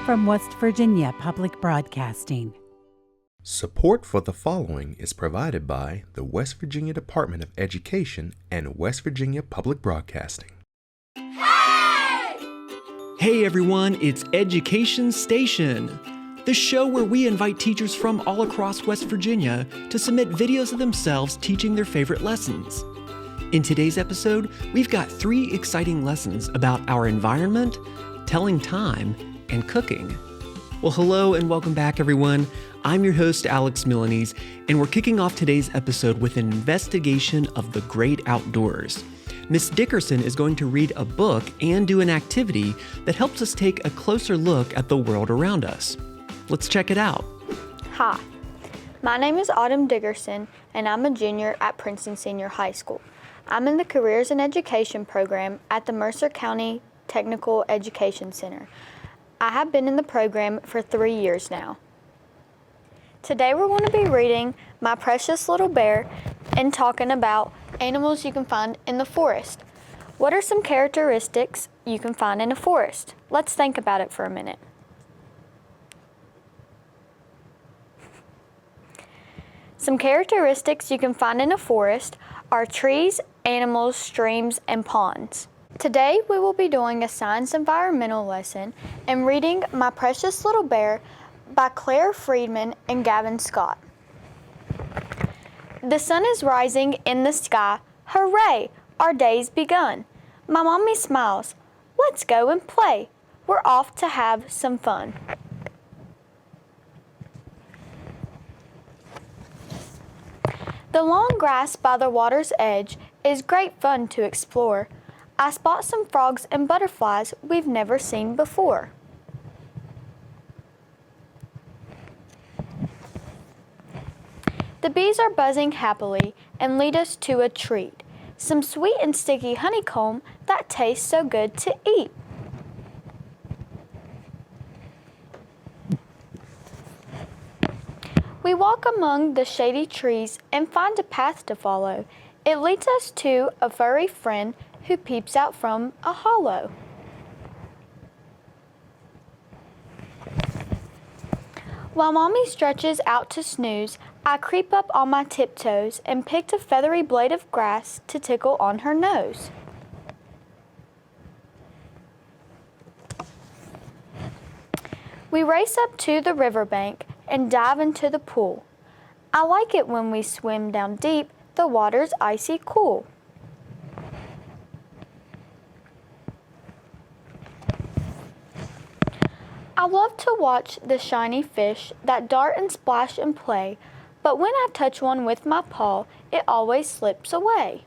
from West Virginia Public Broadcasting. Support for the following is provided by the West Virginia Department of Education and West Virginia Public Broadcasting. Hey everyone, it's Education Station, the show where we invite teachers from all across West Virginia to submit videos of themselves teaching their favorite lessons. In today's episode, we've got 3 exciting lessons about our environment, telling time, and cooking. Well, hello and welcome back, everyone. I'm your host, Alex Milanese, and we're kicking off today's episode with an investigation of the great outdoors. Miss Dickinson is going to read a book and do an activity that helps us take a closer look at the world around us. Let's check it out. Hi, my name is Autumn Dickinson, and I'm a junior at Princeton Senior High School. I'm in the Careers in Education program at the Mercer County Technical Education Center. I have been in the program for 3 years now. Today we're going to be reading My Precious Little Bear and talking about animals you can find in the forest. What are some characteristics you can find in a forest? Let's think about it for a minute. Some characteristics you can find in a forest are trees, animals, streams, and ponds. Today we will be doing a science environmental lesson and reading My Precious Little Bear by Claire Friedman and Gavin Scott. The sun is rising in the sky. Hooray! Our day's begun. My mommy smiles. Let's go and play. We're off to have some fun. The long grass by the water's edge is great fun to explore. I spot some frogs and butterflies we've never seen before. The bees are buzzing happily and lead us to a treat, some sweet and sticky honeycomb that tastes so good to eat. We walk among the shady trees and find a path to follow. It leads us to a furry friend who peeps out from a hollow. While Mommy stretches out to snooze, I creep up on my tiptoes and picked a feathery blade of grass to tickle on her nose. We race up to the riverbank and dive into the pool. I like it when we swim down deep, the water's icy cool. I love to watch the shiny fish that dart and splash and play, but when I touch one with my paw, it always slips away.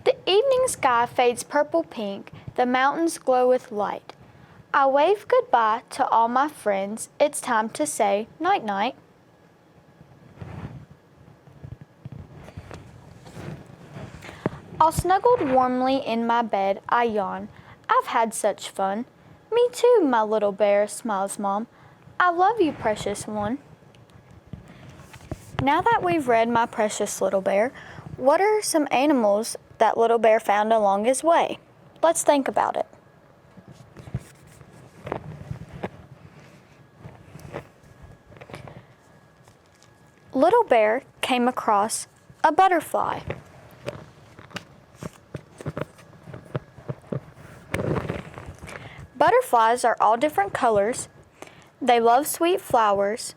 The evening sky fades purple-pink, the mountains glow with light. I wave goodbye to all my friends, it's time to say night-night. All snuggled warmly in my bed, I yawn. I've had such fun. Me too, my little bear, smiles Mom. I love you, precious one. Now that we've read My Precious Little Bear, what are some animals that Little Bear found along his way? Let's think about it. Little Bear came across a butterfly. Butterflies are all different colors. They love sweet flowers.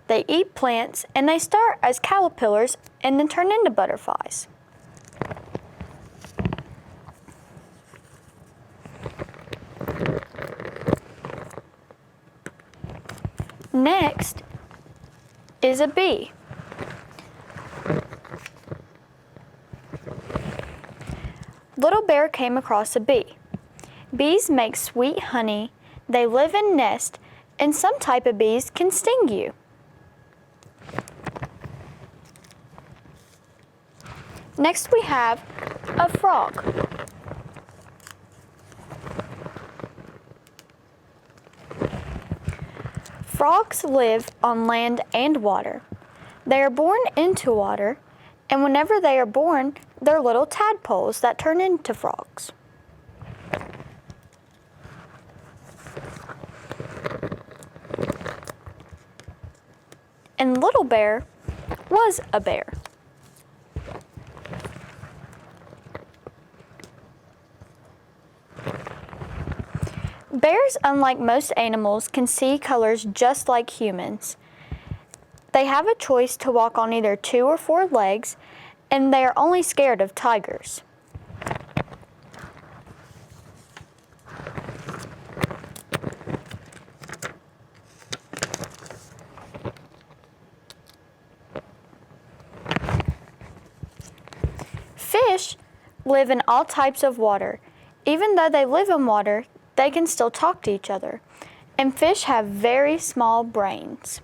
They eat plants, and they start as caterpillars and then turn into butterflies. Next is a bee. Little Bear came across a bee. Bees make sweet honey, they live in nests, and some type of bees can sting you. Next we have a frog. Frogs live on land and water. They are born into water, and whenever they are born, they're little tadpoles that turn into frogs. and Little Bear was a bear. Bears, unlike most animals, can see colors just like humans. They have a choice to walk on either 2 or 4 legs, and they are only scared of tigers. Fish live in all types of water. Even though they live in water, they can still talk to each other. And fish have very small brains.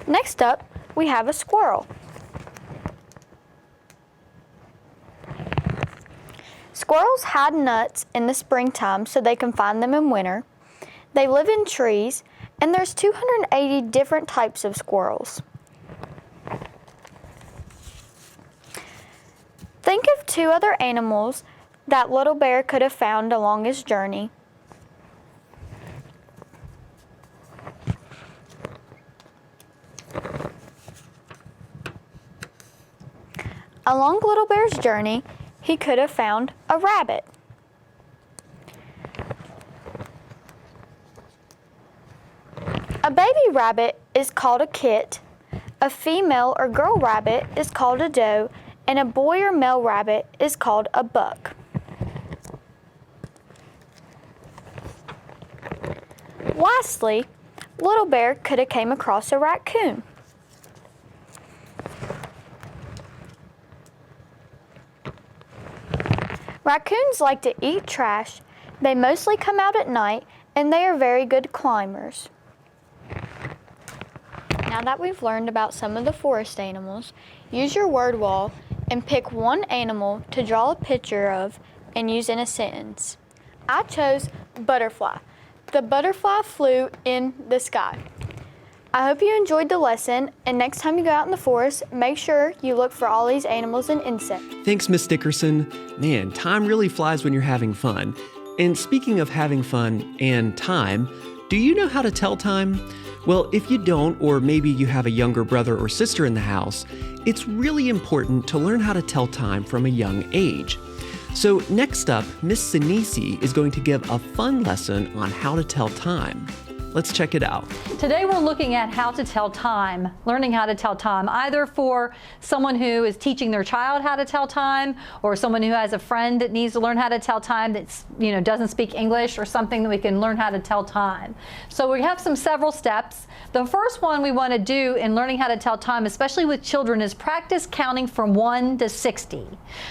Next up, we have a squirrel. Squirrels hide nuts in the springtime so they can find them in winter. They live in trees, and there's 280 different types of squirrels. Think of 2 other animals that Little Bear could have found along his journey. Along Little Bear's journey, he could have found a rabbit. A baby rabbit is called a kit, a female or girl rabbit is called a doe, and a boy or male rabbit is called a buck. Lastly, Little Bear could have came across a raccoon. Raccoons like to eat trash. They mostly come out at night, and they are very good climbers. Now that we've learned about some of the forest animals, use your word wall and pick one animal to draw a picture of and use in a sentence. I chose butterfly. The butterfly flew in the sky. I hope you enjoyed the lesson, and next time you go out in the forest, make sure you look for all these animals and insects. Thanks, Miss Dickinson. Man, time really flies when you're having fun. And speaking of having fun and time, do you know how to tell time? Well, if you don't, or maybe you have a younger brother or sister in the house, it's really important to learn how to tell time from a young age. So next up, Miss Sinisi is going to give a fun lesson on how to tell time. Let's check it out. Today we're looking at how to tell time, learning how to tell time, either for someone who is teaching their child how to tell time, or someone who has a friend that needs to learn how to tell time that's, doesn't speak English, or something that we can learn how to tell time. So we have several steps. The first one we want to do in learning how to tell time, especially with children, is practice counting from 1 to 60.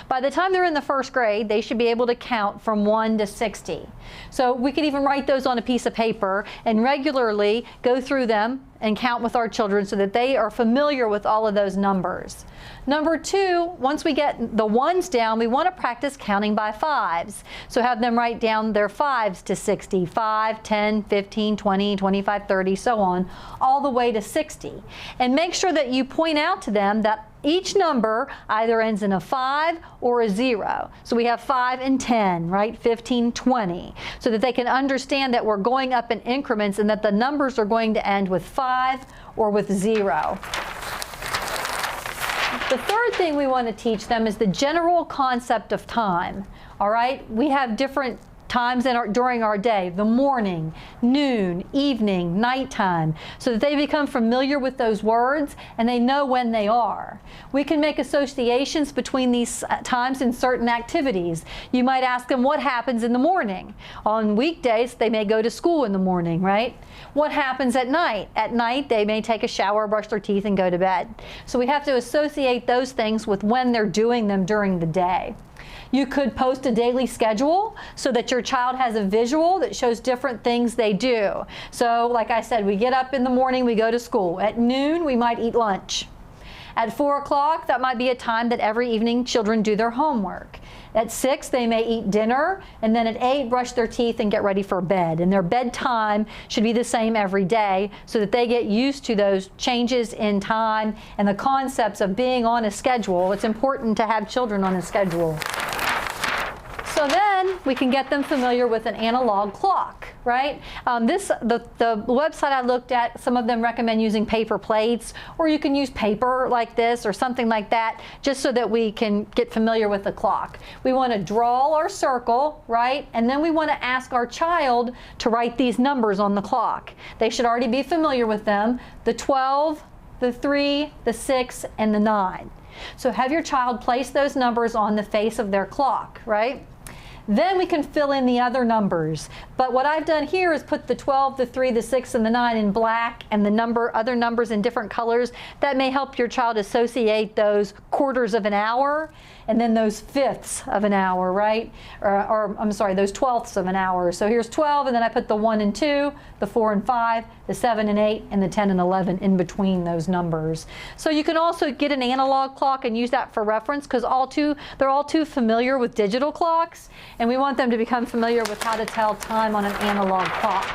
By the time they're in the first grade, they should be able to count from 1 to 60. So we could even write those on a piece of paper and regularly go through them and count with our children so that they are familiar with all of those numbers. Number 2, once we get the ones down, we want to practice counting by 5s. So have them write down their 5s to 60, 5, 10, 15, 20, 25, 30, so on, all the way to 60. And make sure that you point out to them that each number either ends in a 5 or a 0. So we have 5 and 10, right? 15, 20. So that they can understand that we're going up in increments and that the numbers are going to end with 5 or with 0. The third thing we want to teach them is the general concept of time. All right? We have different times during our day, the morning, noon, evening, nighttime, so that they become familiar with those words and they know when they are. We can make associations between these times in certain activities. You might ask them what happens in the morning. On weekdays, they may go to school in the morning, right? What happens at night? At night, they may take a shower, brush their teeth, and go to bed. So we have to associate those things with when they're doing them during the day. You could post a daily schedule so that your child has a visual that shows different things they do. So like I said, we get up in the morning, we go to school. At noon, we might eat lunch. At 4 o'clock, that might be a time that every evening children do their homework. At 6, they may eat dinner, and then at 8, brush their teeth and get ready for bed. And their bedtime should be the same every day so that they get used to those changes in time and the concepts of being on a schedule. It's important to have children on a schedule. So then we can get them familiar with an analog clock, right? The website I looked at, some of them recommend using paper plates, or you can use paper like this or something like that, just so that we can get familiar with the clock. We want to draw our circle, right? And then we want to ask our child to write these numbers on the clock. They should already be familiar with them: the 12, the 3, the 6, and the 9. So have your child place those numbers on the face of their clock, right? Then we can fill in the other numbers. But what I've done here is put the 12, the 3, the 6, and the 9 in black, and the other numbers in different colors. That may help your child associate those quarters of an hour and then those fifths of an hour, right? Or I'm sorry, those twelfths of an hour. So here's 12, and then I put the 1 and 2, the 4 and 5, the 7 and 8, and the 10 and 11 in between those numbers. So you can also get an analog clock and use that for reference, because they're all too familiar with digital clocks, and we want them to become familiar with how to tell time on an analog clock.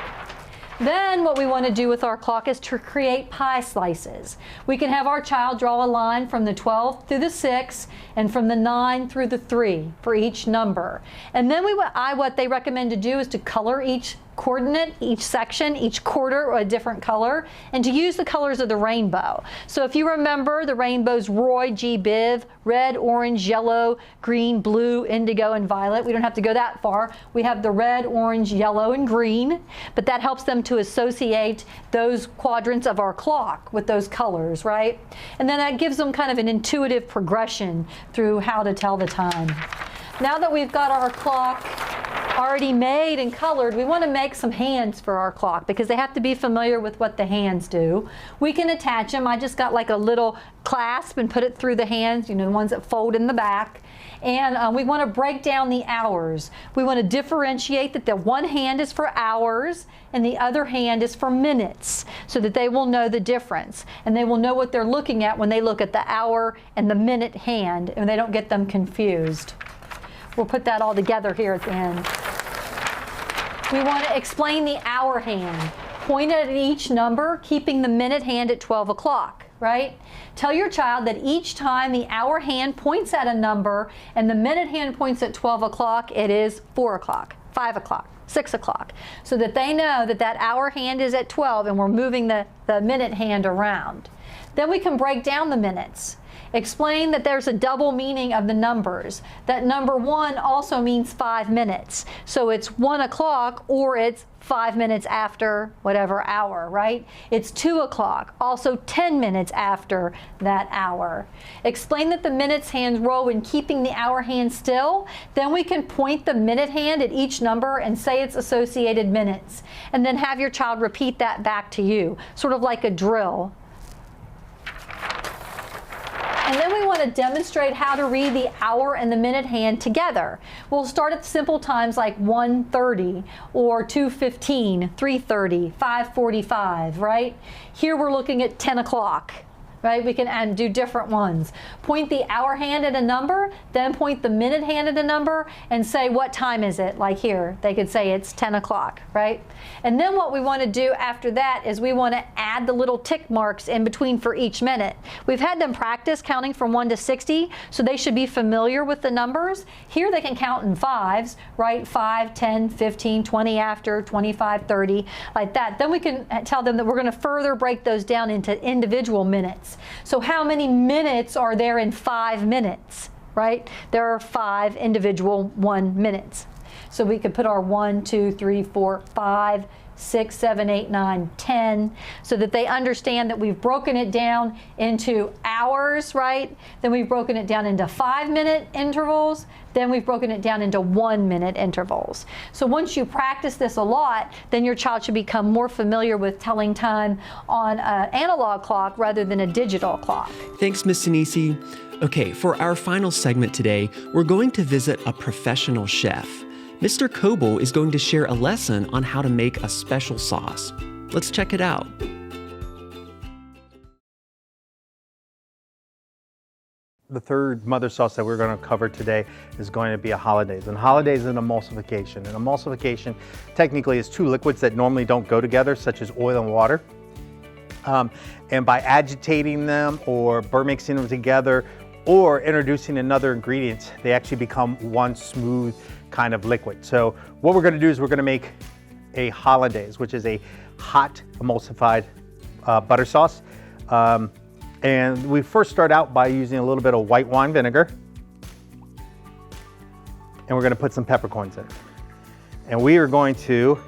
Then what we want to do with our clock is to create pie slices. We can have our child draw a line from the 12 through the 6 and from the 9 through the 3 for each number. And then what they recommend to do is to color each coordinate, each section, each quarter a different color, and to use the colors of the rainbow. So if you remember, the rainbow's Roy G. Biv: red, orange, yellow, green, blue, indigo, and violet. We don't have to go that far. We have the red, orange, yellow, and green, but that helps them to associate those quadrants of our clock with those colors, right? And then that gives them kind of an intuitive progression through how to tell the time. Now that we've got our clock already made and colored, we want to make some hands for our clock, because they have to be familiar with what the hands do. We can attach them. I just got like a little clasp and put it through the hands, the ones that fold in the back. And we want to break down the hours. We want to differentiate that the one hand is for hours and the other hand is for minutes, so that they will know the difference. And they will know what they're looking at when they look at the hour and the minute hand, and they don't get them confused. We'll put that all together here at the end. We want to explain the hour hand. Point at each number, keeping the minute hand at 12 o'clock, right? Tell your child that each time the hour hand points at a number and the minute hand points at 12 o'clock, it is 4 o'clock, 5 o'clock, 6 o'clock, so that they know that that hour hand is at 12 and we're moving the minute hand around. Then we can break down the minutes. Explain that there's a double meaning of the numbers. That number 1 also means 5 minutes. So it's 1 o'clock, or it's 5 minutes after whatever hour, right? It's 2 o'clock, also 10 minutes after that hour. Explain that the minutes hand's role in keeping the hour hand still. Then we can point the minute hand at each number and say its associated minutes. And then have your child repeat that back to you, sort of like a drill. And then we want to demonstrate how to read the hour and the minute hand together. We'll start at simple times like 1:30 or 2:15, 3:30, 5:45, right? Here we're looking at 10 o'clock. Right? We can do different ones. Point the hour hand at a number, then point the minute hand at a number and say, what time is it? Like here, they could say it's 10 o'clock, right? And then what we want to do after that is we want to add the little tick marks in between for each minute. We've had them practice counting from 1 to 60, so they should be familiar with the numbers. Here they can count in fives, right? 5, 10, 15, 20 after, 25, 30, like that. Then we can tell them that we're going to further break those down into individual minutes. So how many minutes are there in 5 minutes, right? There are 5 individual 1 minutes. So we could put our 1, 2, 3, 4, 5, 6, 7, 8, 9, 10, so that they understand that we've broken it down into hours, right? Then we've broken it down into 5-minute intervals. Then we've broken it down into 1-minute intervals. So once you practice this a lot, then your child should become more familiar with telling time on an analog clock rather than a digital clock. Thanks, Ms. Sinisi. Okay, for our final segment today, we're going to visit a professional chef. Mr. Coble is going to share a lesson on how to make a special sauce. Let's check it out. The third mother sauce that we're going to cover today is going to be a hollandaise. And hollandaise is an emulsification. And emulsification technically is 2 liquids that normally don't go together, such as oil and water. And by agitating them or mixing them together or introducing another ingredient, they actually become one smooth kind of liquid. So what we're going to do is we're going to make a hollandaise, which is a hot emulsified butter sauce. And we first start out by using a little bit of white wine vinegar. And we're going to put some peppercorns in it. And we are going to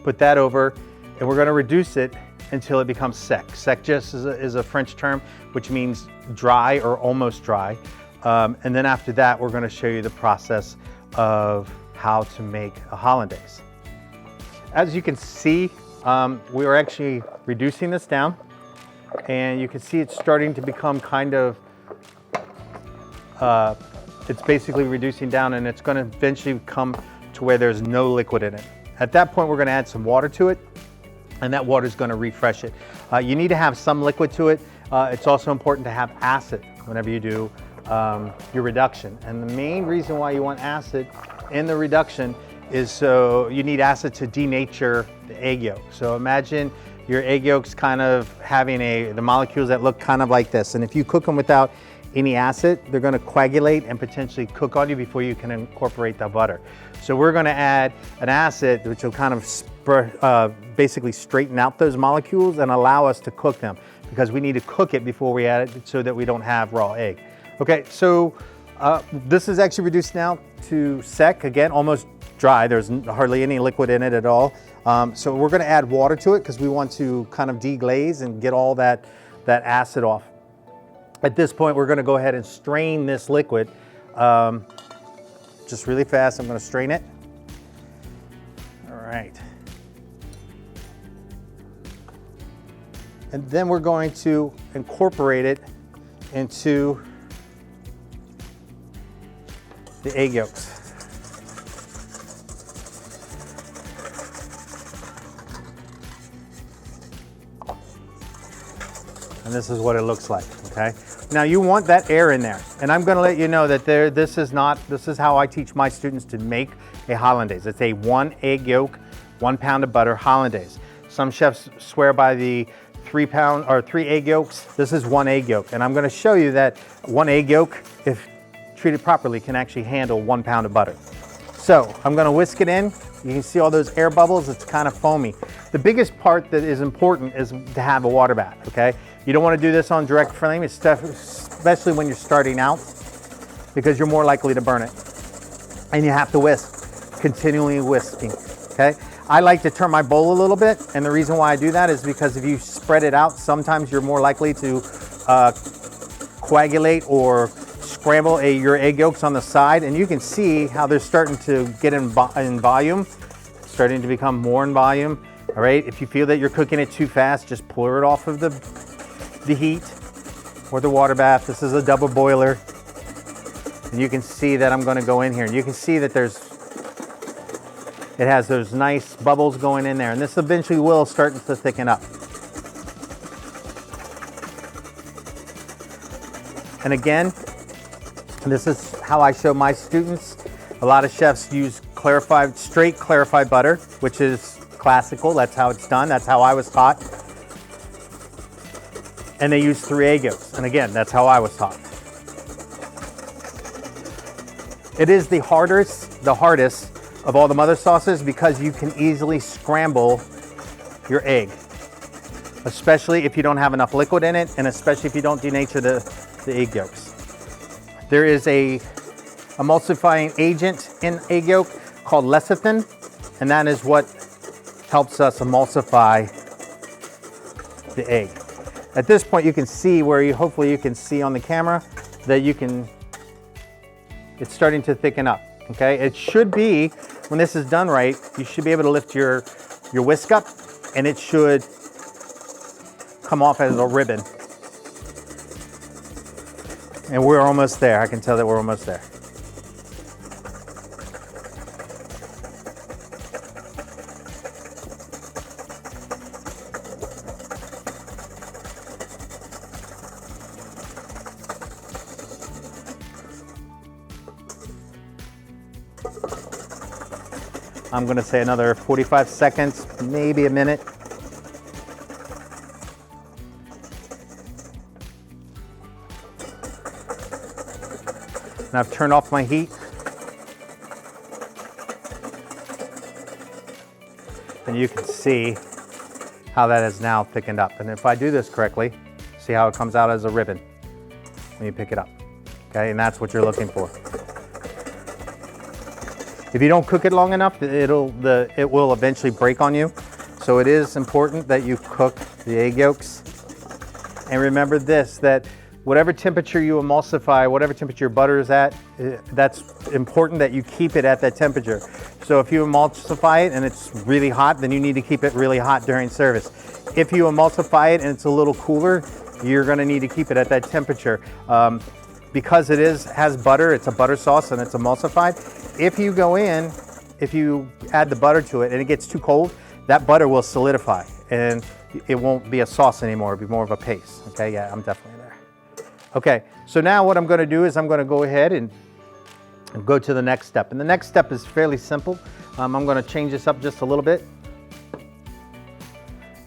put that over, and we're going to reduce it until it becomes sec. Sec just is a French term, which means dry or almost dry. And then after that, we're going to show you the process of how to make a hollandaise. As you can see, we are actually reducing this down, and you can see it's starting to become kind of, it's basically reducing down, and it's going to eventually come to where there's no liquid in it. At that point, we're going to add some water to it, and that water is going to refresh it. You need to have some liquid to it. It's also important to have acid whenever you do your reduction. And the main reason why you want acid in the reduction is so you need acid to denature the egg yolk. So imagine your egg yolks kind of having the molecules that look kind of like this. And if you cook them without any acid, they're going to coagulate and potentially cook on you before you can incorporate the butter. So we're going to add an acid which will kind of basically straighten out those molecules and allow us to cook them, because we need to cook it before we add it so that we don't have raw egg. Okay, so this is actually reduced now to sec, again, almost dry. There's hardly any liquid in it at all. So we're going to add water to it because we want to kind of deglaze and get all that acid off. At this point, we're going to go ahead and strain this liquid. Just really fast, I'm going to strain it. All right. And then we're going to incorporate it into the egg yolks. And this is what it looks like, okay? Now you want that air in there. And I'm gonna let you know that this is how I teach my students to make a hollandaise. It's a 1 egg yolk, 1 pound of butter hollandaise. Some chefs swear by the 3 egg yolks. This is 1 egg yolk. And I'm gonna show you that 1 egg yolk, if treated properly, can actually handle 1 pound of butter. So I'm gonna whisk it in. You can see all those air bubbles, it's kind of foamy. The biggest part that is important is to have a water bath, okay? You don't want to do this on direct flame, especially when you're starting out, because you're more likely to burn it. And you have to whisk, continually whisking, okay? I like to turn my bowl a little bit, and the reason why I do that is because if you spread it out, sometimes you're more likely to coagulate or scramble your egg yolks on the side, and you can see how they're starting to get in volume, starting to become more in volume. All right, if you feel that you're cooking it too fast, just pour it off of the heat or the water bath. This is a double boiler, and you can see that I'm going to go in here, and you can see that it has those nice bubbles going in there, and this eventually will start to thicken up. And again, this is how I show my students. A lot of chefs use straight clarified butter, which is classical. That's how it's done. That's how I was taught. And they use 3 egg yolks. And again, that's how I was taught. It is the hardest of all the mother sauces because you can easily scramble your egg, especially if you don't have enough liquid in it, and especially if you don't denature the egg yolks. There is a emulsifying agent in egg yolk called lecithin, and that is what helps us emulsify the egg. At this point, you can see hopefully you can see on the camera that it's starting to thicken up, okay? It should be, when this is done right, you should be able to lift your whisk up, and it should come off as a ribbon. And we're almost there. I can tell that we're almost there. I'm going to say another 45 seconds, maybe a minute. And I've turned off my heat. And you can see how that is now thickened up. And if I do this correctly, see how it comes out as a ribbon when you pick it up. Okay, and that's what you're looking for. If you don't cook it long enough, it will eventually break on you. So it is important that you cook the egg yolks. And remember this, that whatever temperature you emulsify, whatever temperature your butter is at, that's important that you keep it at that temperature. So if you emulsify it and it's really hot, then you need to keep it really hot during service. If you emulsify it and it's a little cooler, you're gonna need to keep it at that temperature. Because it has butter, it's a butter sauce and it's emulsified. If you go in, if you add the butter to it and it gets too cold, that butter will solidify and it won't be a sauce anymore, it'll be more of a paste. Okay, yeah, I'm definitely there. Okay, so now what I'm gonna do is I'm gonna go ahead and go to the next step. And the next step is fairly simple. I'm gonna change this up just a little bit.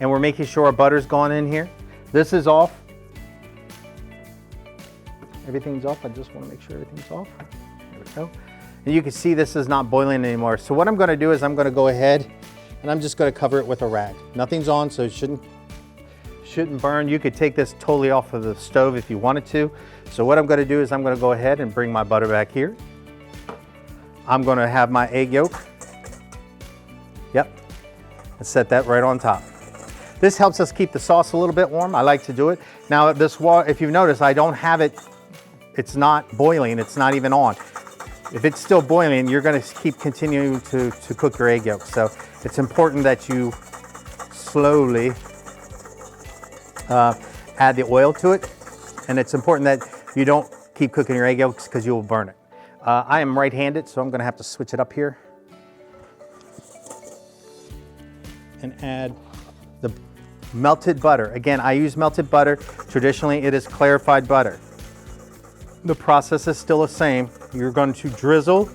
And we're making sure our butter's gone in here. This is off. Everything's off. I just want to make sure everything's off. There we go. And you can see this is not boiling anymore. So what I'm going to do is I'm going to go ahead and I'm just going to cover it with a rag. Nothing's on, so it shouldn't burn. You could take this totally off of the stove if you wanted to. So what I'm going to do is I'm going to go ahead and bring my butter back here. I'm going to have my egg yolk. Yep. And set that right on top. This helps us keep the sauce a little bit warm. I like to do it. Now this water, if you've noticed, I don't have it, it's not boiling, it's not even on. If it's still boiling, you're gonna keep continuing to cook your egg yolks. So it's important that you slowly add the oil to it. And it's important that you don't keep cooking your egg yolks because you will burn it. I am right-handed, so I'm gonna have to switch it up here. And add the melted butter. Again, I use melted butter. Traditionally, it is clarified butter. The process is still the same. You're going to drizzle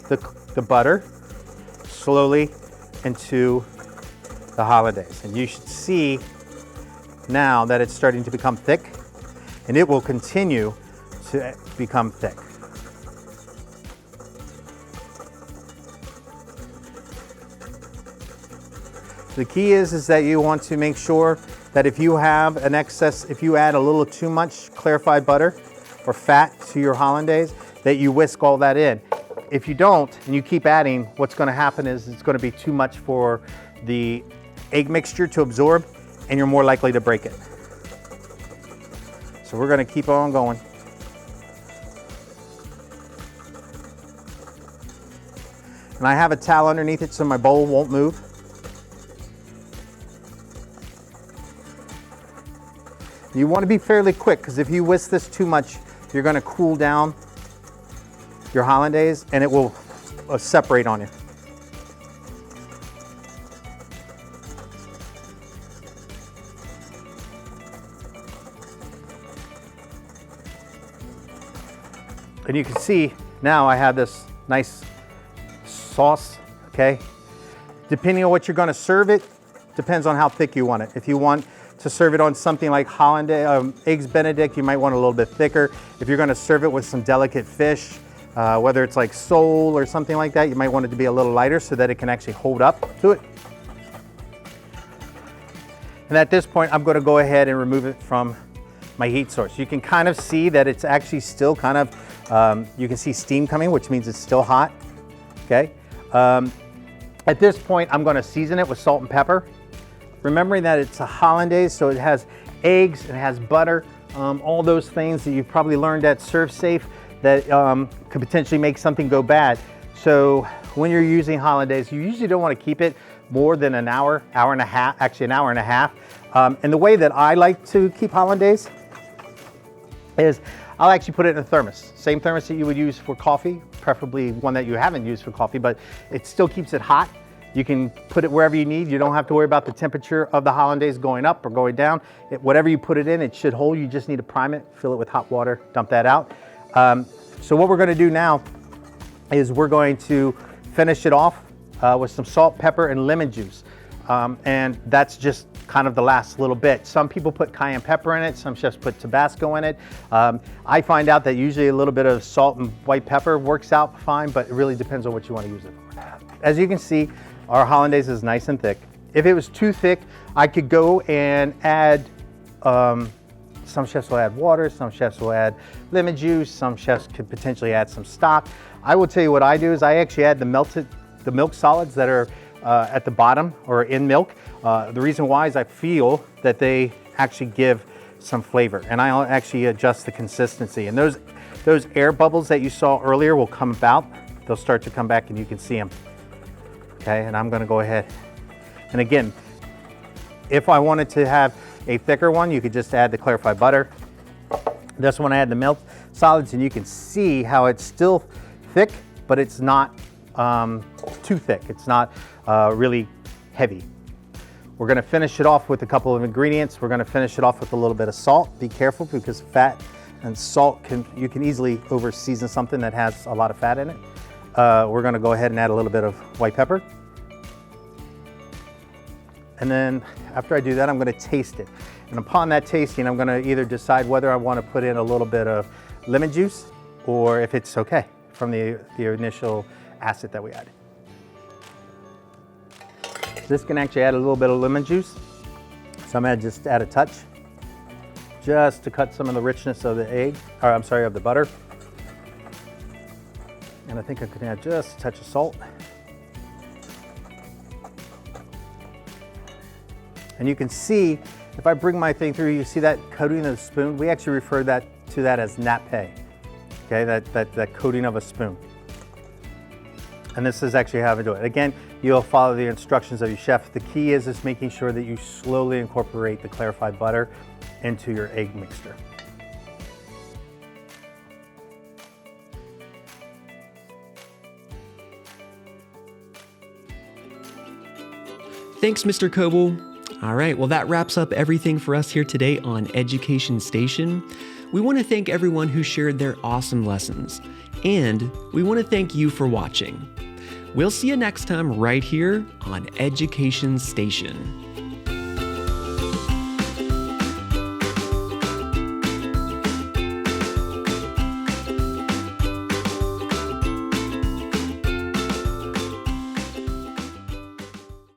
the butter slowly into the hollandaise. And you should see now that it's starting to become thick, and it will continue to become thick. The key is that you want to make sure that if you have an excess, if you add a little too much clarified butter or fat to your hollandaise, that you whisk all that in. If you don't, and you keep adding, what's gonna happen is it's gonna be too much for the egg mixture to absorb, and you're more likely to break it. So we're gonna keep on going. And I have a towel underneath it so my bowl won't move. You want to be fairly quick because if you whisk this too much, you're going to cool down your hollandaise and it will separate on you. And you can see now I have this nice sauce, okay? Depending on what you're going to serve it, depends on how thick you want it. If you want to serve it on something like hollandaise, eggs Benedict, you might want a little bit thicker. If you're gonna serve it with some delicate fish, whether it's like sole or something like that, you might want it to be a little lighter so that it can actually hold up to it. And at this point, I'm gonna go ahead and remove it from my heat source. You can kind of see that it's actually still kind of, you can see steam coming, which means it's still hot, okay? At this point, I'm gonna season it with salt and pepper. Remembering that it's a hollandaise, so it has eggs, it has butter, all those things that you've probably learned at ServSafe that could potentially make something go bad. So when you're using hollandaise, you usually don't want to keep it more than an hour, hour and a half, actually an hour and a half. And the way that I like to keep hollandaise is I'll actually put it in a thermos. Same thermos that you would use for coffee, preferably one that you haven't used for coffee, but it still keeps it hot. You can put it wherever you need. You don't have to worry about the temperature of the hollandaise going up or going down. Whatever you put it in, it should hold. You just need to prime it, fill it with hot water, dump that out. So what we're gonna do now is we're going to finish it off with some salt, pepper, and lemon juice. And that's just kind of the last little bit. Some people put cayenne pepper in it, some chefs put Tabasco in it. I find out that usually a little bit of salt and white pepper works out fine, but it really depends on what you want to use it for. As you can see, Our hollandaise is nice and thick. If it was too thick, I could go and add, some chefs will add water, some chefs will add lemon juice, some chefs could potentially add some stock. I will tell you what I do is I actually add the milk solids that are at the bottom or in milk. The reason why is I feel that they actually give some flavor, and I'll actually adjust the consistency. And those air bubbles that you saw earlier will come about. They'll start to come back and you can see them. Okay, and I'm gonna go ahead. And again, if I wanted to have a thicker one, you could just add the clarified butter. This one I add the milk solids, and you can see how it's still thick, but it's not too thick. It's not really heavy. We're gonna finish it off with a couple of ingredients. We're gonna finish it off with a little bit of salt. Be careful because fat and salt you can easily over season something that has a lot of fat in it. We're gonna go ahead and add a little bit of white pepper. And then after I do that, I'm gonna taste it. And upon that tasting, I'm gonna either decide whether I wanna put in a little bit of lemon juice or if it's okay from the initial acid that we added. This can actually add a little bit of lemon juice. So I'm gonna just add a touch, just to cut some of the richness of the of the butter. And I think I can add just a touch of salt. And you can see, if I bring my thing through, you see that coating of the spoon? We actually refer to that as nappe, okay? That coating of a spoon. And this is actually how I do it. Again, you'll follow the instructions of your chef. The key is making sure that you slowly incorporate the clarified butter into your egg mixture. Thanks, Mr. Coble. All right, well, that wraps up everything for us here today on Education Station. We want to thank everyone who shared their awesome lessons, and we want to thank you for watching. We'll see you next time right here on Education Station.